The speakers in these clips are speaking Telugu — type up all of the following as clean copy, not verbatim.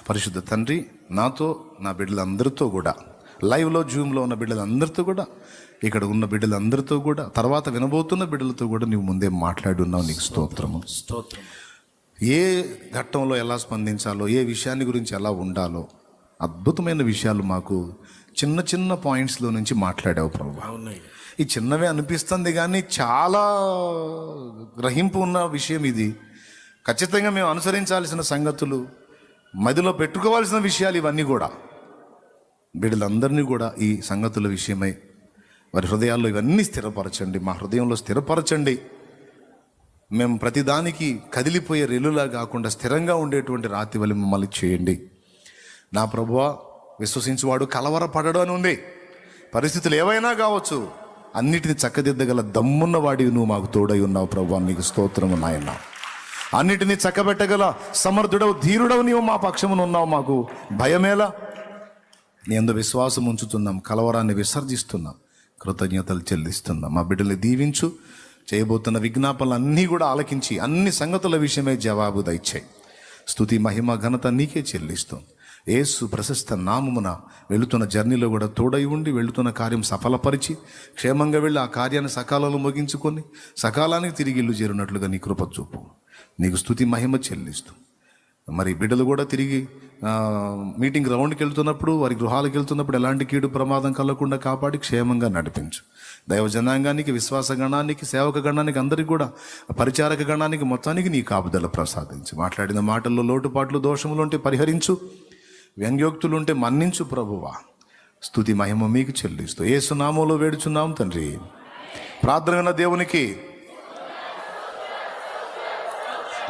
పరిశుద్ధ తండ్రి, నాతో, నా బిడ్డలందరితో కూడా, లైవ్లో జూమ్లో ఉన్న బిడ్డలందరితో కూడా, ఇక్కడ ఉన్న బిడ్డలందరితో కూడా, తర్వాత వినబోతున్న బిడ్డలతో కూడా నీవు ముందే మాట్లాడున్నావు. నీకు స్తోత్రము. ఏ ఘట్టంలో ఎలా స్పందించాలో, ఏ విషయాన్ని గురించి ఎలా ఉండాలో అద్భుతమైన విషయాలు మాకు చిన్న చిన్న పాయింట్స్లో నుంచి మాట్లాడావు ప్రభువా. ఈ చిన్నవే అనిపిస్తుంది కానీ చాలా గ్రహింపు ఉన్న విషయం ఇది. ఖచ్చితంగా మేము అనుసరించాల్సిన సంగతులు, మదిలో పెట్టుకోవాల్సిన విషయాలు ఇవన్నీ కూడా. బిడ్డలందరినీ కూడా ఈ సంగతుల విషయమై వారి హృదయాల్లో ఇవన్నీ స్థిరపరచండి, మా హృదయంలో స్థిరపరచండి. మేము ప్రతిదానికి కదిలిపోయే రెల్లులా కాకుండా స్థిరంగా ఉండేటువంటి రాతి వల్ల మమ్మల్ని చేయండి. నా ప్రభువా, విశ్వసించువాడు కలవరపడడు అని ఉంది. పరిస్థితులు ఏవైనా కావచ్చు, అన్నిటిని చక్కదిద్దగల దమ్మున్న వాడివి నువ్వు మాకు తోడై ఉన్నావు ప్రభువా. నీకు స్తోత్రము నాయన. అన్నిటినీ చక్కబెట్టగల సమర్థుడవు, ధీరుడవు నీవు మా పక్షమున ఉన్నావు. మాకు భయమేలా? నీ యందు విశ్వాసం ఉంచుతున్నాం, కలవరాన్ని విసర్జిస్తున్నాం, కృతజ్ఞతలు చెల్లిస్తున్నాం. మా బిడ్డల్ని దీవించు. చేయబోతున్న విజ్ఞాపనలు అన్నీ కూడా ఆలకించి అన్ని సంగతుల విషయమై జవాబు దయచేయి. స్తుతి మహిమ ఘనత నీకే చెల్లిస్తాం. యేసు ప్రశస్త నామమున వెళుతున్న జర్నీలో కూడా తోడై ఉండి వెళుతున్న కార్యం సఫలపరిచి క్షేమంగా వెళ్ళి ఆ కార్యాన్ని సకాలంలో ముగించుకొని సకాలానికి తిరిగి ఇల్లు చేరినట్లుగా నీ కృప చూపు. నీకు స్తుతి మహిమ చెల్లిస్తూ, మరి బిడ్డలు కూడా తిరిగి మీటింగ్ రౌండ్కి వెళ్తున్నప్పుడు, వారి గృహాలకు వెళ్తున్నప్పుడు ఎలాంటి కీడు ప్రమాదం కలగకుండా కాపాడి క్షేమంగా నడిపించు. దైవ జనాంగానికి, విశ్వాస గణానికి, సేవక గణానికి, అందరికీ కూడా పరిచారక గణానికి మొత్తానికి నీ కాపుదల ప్రసాదించు. మాట్లాడిన మాటల్లో లోటుపాట్లు, దోషములు ఉంటే పరిహరించు, వ్యంగ్యోక్తులు ఉంటే మన్నించు ప్రభువా. స్తుతి మహిమ మీకు చెల్లిస్తూ యేసు నామములో వేడుచున్నాం తండ్రి. ప్రార్థన విన్న దేవునికి,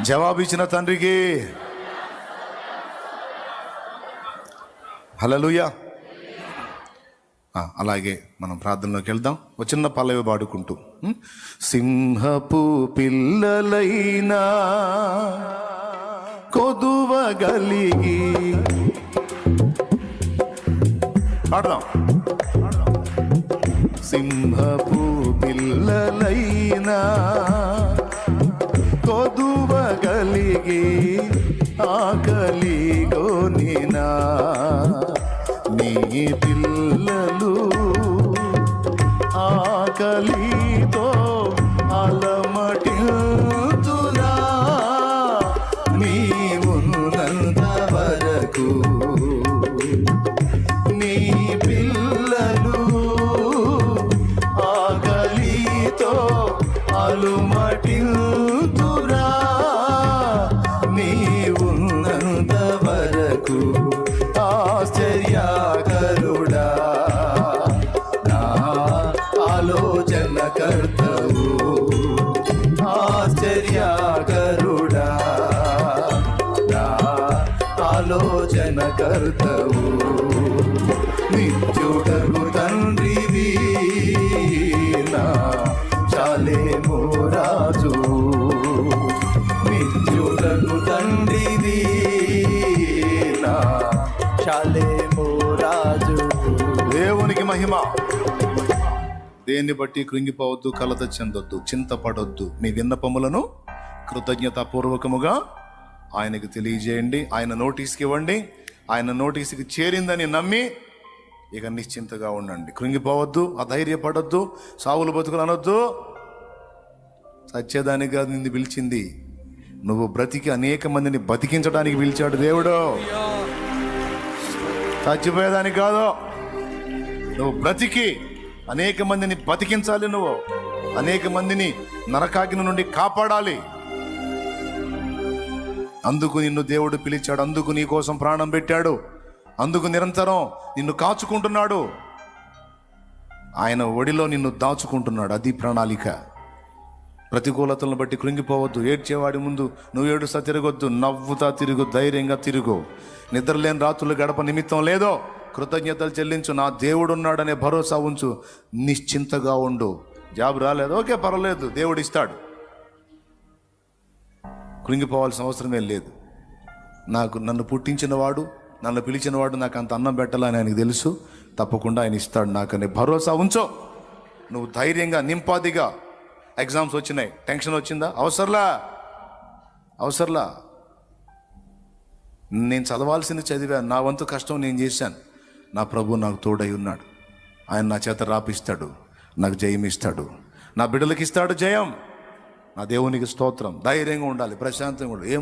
జవాబిచ్చిన తండ్రికి హల్లెలూయా. అలాగే మనం ప్రార్థనలోకి వెళ్దాం. ఒక చిన్న పల్లవి పాడుకుంటూ, సింహపు పిల్లలైనా కొదువగలిగి పాడదాం. సింహపు పిల్లలైనా కొదువగలిగి ఆకలిగొనినా నీ పిల్లలు ఆకలితో అలమటిల్తురా. నీవున్నంత వరకు నీ పిల్లలు ఆకలితో అలుమటిల్తురా. నీవున్నంత వరకు ఆశ్చర్యకరుడా, నా ఆలోచన కర్తవు. ఆశ్చర్యకరుడా, నా ఆలోచన కర్తవు. నిత్యుడగు తండ్రివి నా చాలేమో రాజు. నిత్యుడగు తండ్రివి నా చాలేమో రాజు. దేవునికి మహిమ. దేన్ని బట్టి కృంగిపోవద్దు, కలత చెందొద్దు, చింతపడొద్దు. మీ విన్నపములను కృతజ్ఞతాపూర్వకముగా ఆయనకు తెలియజేయండి. ఆయన నోటీస్కి ఇవ్వండి. ఆయన నోటీస్కి చేరిందని నమ్మి ఇక నిశ్చింతగా ఉండండి. కృంగిపోవద్దు, అధైర్యపడొద్దు, సావులు బతుకులు అనొద్దు. సత్యదానిగా నిన్ను పిలిచింది. నువ్వు బ్రతికి అనేక మందిని బతికించడానికి పిలిచాడు దేవుడు, చచ్చిపోయేదానికి కాదు. నువ్వు బ్రతికి అనేక మందిని బతికించాలి. నువ్వు అనేక మందిని నరకాగ్ని నుండి కాపాడాలి. అందుకు నిన్ను దేవుడు పిలిచాడు. అందుకు నీ కోసం ప్రాణం పెట్టాడు. అందుకు నిరంతరం నిన్ను కాచుకుంటున్నాడు. ఆయన ఒడిలో నిన్ను దాచుకుంటున్నాడు. అది ప్రణాళిక. ప్రతికూలతలను బట్టి కృంగిపోవద్దు. ఏడ్చేవాడి ముందు నువ్వు ఏడుస్తా తిరగొద్దు, నవ్వుతా తిరుగు, ధైర్యంగా తిరుగు. నిద్రలేని రాత్రులు గడప నిమిత్తం లేదో కృతజ్ఞతలు చెల్లించు. నా దేవుడు ఉన్నాడనే భరోసా ఉంచు. నిశ్చింతగా ఉండు. జాబ్ రాలేదు, ఓకే పర్వాలేదు, దేవుడు ఇస్తాడు. కృంగిపోవాల్సిన అవసరమే లేదు. నన్ను పుట్టించిన వాడు, నన్ను పిలిచిన వాడు నాకు అంత అన్నం పెట్టాలని ఆయనకు తెలుసు. తప్పకుండా ఆయన ఇస్తాడు నాకనే భరోసా ఉంచో. నువ్వు ధైర్యంగా, నింపాదిగా. ఎగ్జామ్స్ వచ్చినాయి, టెన్షన్ వచ్చిందా? అవసరంలా. నేను చదవాల్సింది చదివాను, నా వంతు కష్టం నేను చేశాను. నా ప్రభు నాకు తోడై ఉన్నాడు. ఆయన నా చేత రాపిస్తాడు, నాకు జయం ఇస్తాడు, నా బిడ్డలకి ఇస్తాడు జయం. నా దేవునికి స్తోత్రం. ధైర్యంగా ఉండాలి, ప్రశాంతంగా ఉండాలి.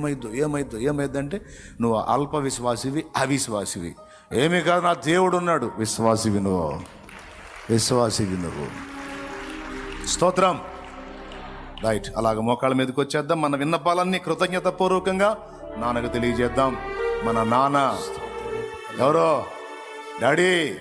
ఏమైద్దంటే నువ్వు అల్ప విశ్వాసివి, అవిశ్వాసివి ఏమీ కాదు. నా దేవుడు ఉన్నాడు. విశ్వాసివి నువ్వు. స్తోత్రం. రైట్, అలాగ మోకాళ్ళ మీదకి వచ్చేద్దాం. మన విన్నపాలన్నీ కృతజ్ఞత పూర్వకంగా నాన్నకు తెలియజేద్దాం. మన నాన్న ఎవరో డాడీ.